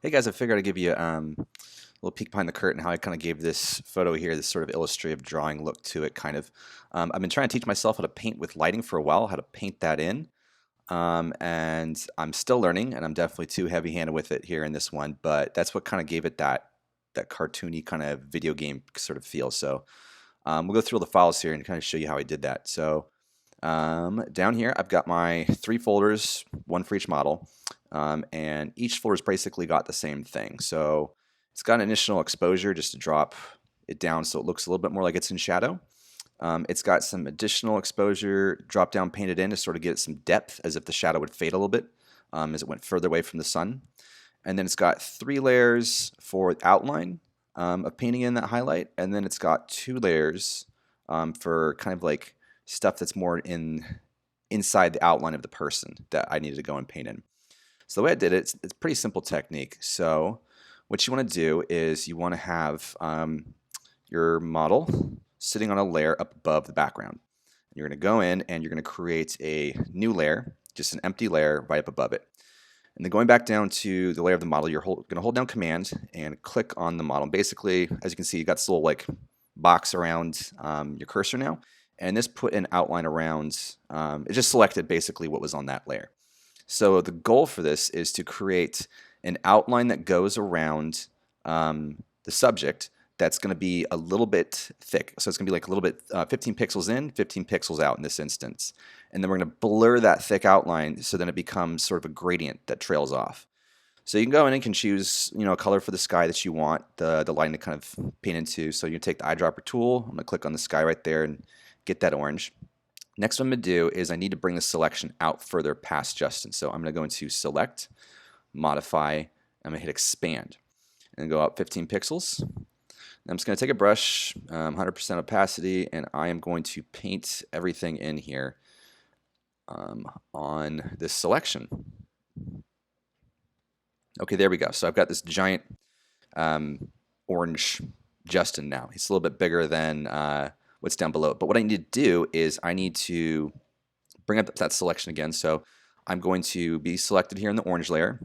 Hey guys, I figured I'd give you a little peek behind the curtain how I kind of gave this photo here this sort of illustrative drawing look to it kind of. I've been trying to teach myself how to paint with lighting for a while, how to paint that in. And I'm still learning and I'm definitely too heavy-handed with it here in this one, but that's what kind of gave it that cartoony kind of video game sort of feel. So we'll go through all the files here and kind of show you how I did that. So down here, I've got my 3 folders, one for each model, and each folder's basically got the same thing. So it's got an initial exposure just to drop it down so it looks a little bit more like it's in shadow. It's got some additional exposure drop down painted in to sort of get some depth as if the shadow would fade a little bit as it went further away from the sun. And then it's got 3 layers for outline of painting in that highlight, and then it's got 2 layers for kind of like stuff that's more inside the outline of the person that I needed to go and paint in. So the way I did it, it's a pretty simple technique. So what you want to do is you want to have your model sitting on a layer up above the background. You're going to go in and you're going to create a new layer, just an empty layer right up above it. And then going back down to the layer of the model, you're going to hold down Command and click on the model. And basically, as you can see, you got this little like box around your cursor now. And this put an outline around, it just selected basically what was on that layer. So the goal for this is to create an outline that goes around the subject that's going to be a little bit thick. So it's going to be like a little bit 15 pixels in, 15 pixels out in this instance. And then we're going to blur that thick outline so then it becomes sort of a gradient that trails off. So you can go in and can choose, a color for the sky that you want the lighting to kind of paint into. So you take the eyedropper tool, I'm going to click on the sky right there and get that orange. Next what I'm going to do is I need to bring the selection out further past Justin. So I'm going to go into Select, Modify, I'm going to hit Expand, and go up 15 pixels. I'm just going to take a brush, 100% opacity, and I am going to paint everything in here on this selection. Okay, there we go. So I've got this giant orange Justin now. He's a little bit bigger than what's down below. But what I need to do is I need to bring up that selection again. So I'm going to be selected here in the orange layer,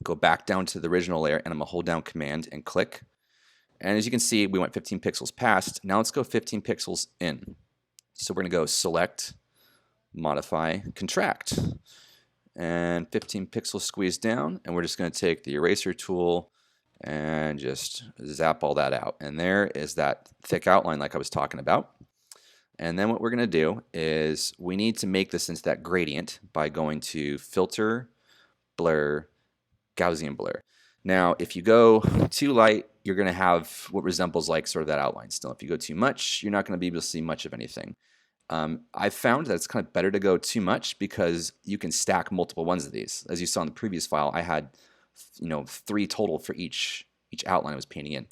go back down to the original layer, and I'm going to hold down Command and click. And as you can see, we went 15 pixels past. Now let's go 15 pixels in. So we're going to go Select, Modify, Contract. And 15 pixels squeeze down. And we're just going to take the eraser tool and just zap all that out. And there is that thick outline like I was talking about. And then what we're going to do is we need to make this into that gradient by going to Filter, Blur, Gaussian Blur. Now, if you go too light, you're going to have what resembles like sort of that outline still. If you go too much, you're not going to be able to see much of anything. I've found that it's kind of better to go too much because you can stack multiple ones of these. As you saw in the previous file, I had 3 total for each outline I was painting in.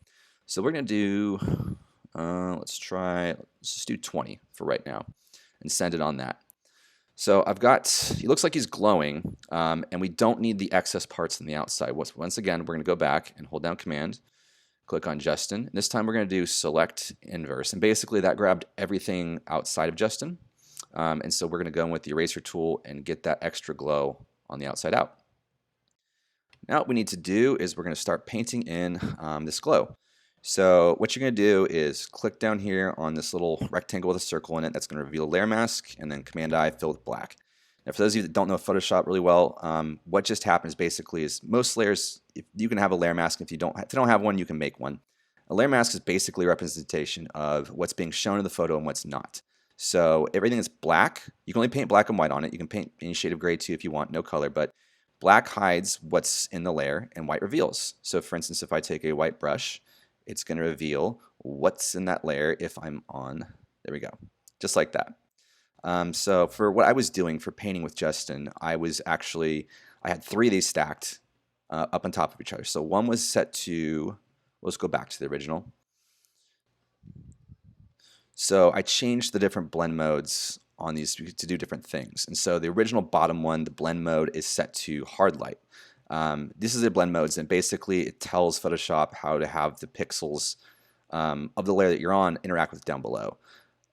So we're going to do, let's just do 20 for right now and send it on that. So I've got, he looks like he's glowing, and we don't need the excess parts on the outside. Once again, we're going to go back and hold down Command, click on Justin. And this time we're going to do Select Inverse. And basically that grabbed everything outside of Justin. And so we're going to go in with the eraser tool and get that extra glow on the outside out. Now what we need to do is we're going to start painting in this glow. So what you're going to do is click down here on this little rectangle with a circle in it. That's going to reveal a layer mask, and then Command-I, fill with black. Now for those of you that don't know Photoshop really well, what just happens basically is most layers, you can have a layer mask. If you don't have one, you can make one. A layer mask is basically a representation of what's being shown in the photo and what's not. So everything that's black, you can only paint black and white on it. You can paint any shade of gray too if you want, no color, but black hides what's in the layer and white reveals. So for instance, if I take a white brush, it's going to reveal what's in that layer if I'm on, there we go, just like that. So for what I was doing for painting with Justin, I had 3 of these stacked up on top of each other. So one was set to, let's go back to the original. So I changed the different blend modes on these to do different things. And so the original bottom one, the blend mode, is set to hard light. This is the blend modes, and basically it tells Photoshop how to have the pixels of the layer that you're on interact with down below.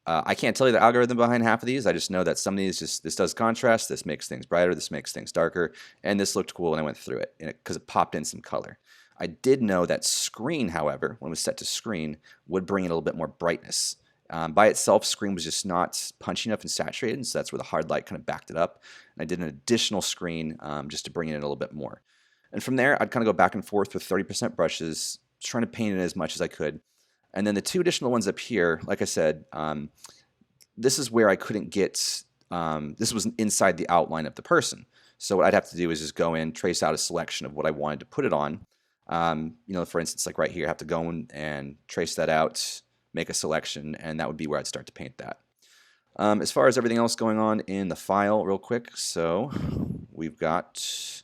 I can't tell you the algorithm behind half of these. I just know that some of these this does contrast, this makes things brighter, this makes things darker, and this looked cool when I went through it because it popped in some color. I did know that screen, however, when it was set to screen, would bring in a little bit more brightness. By itself, screen was just not punchy enough and saturated, and so that's where the hard light kind of backed it up. And I did an additional screen just to bring it in a little bit more. And from there, I'd kind of go back and forth with 30% brushes, trying to paint it as much as I could. And then the two additional ones up here, like I said, this is where I couldn't get, this was inside the outline of the person. So what I'd have to do is just go in, trace out a selection of what I wanted to put it on. For instance, like right here, I have to go in and trace that out, make a selection, and that would be where I'd start to paint that. As far as everything else going on in the file, real quick, so we've got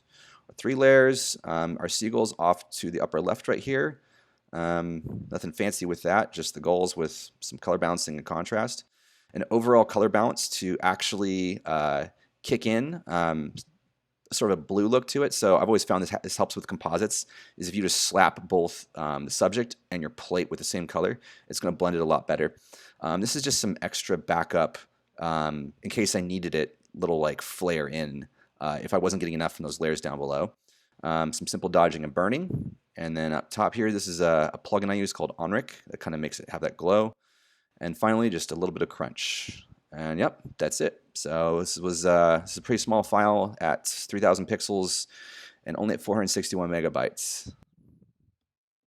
3 layers. Our seagulls off to the upper left right here. Nothing fancy with that, just the goals with some color balancing and contrast. An overall color balance to actually kick in sort of a blue look to it. So I've always found this helps with composites, is if you just slap both the subject and your plate with the same color, it's going to blend it a lot better. This is just some extra backup in case I needed it, little like flare in if I wasn't getting enough from those layers down below. Some simple dodging and burning. And then up top here, this is a plugin I use called Onric that kind of makes it have that glow. And finally, just a little bit of crunch. And yep, that's it. So this is a pretty small file at 3,000 pixels and only at 461 megabytes.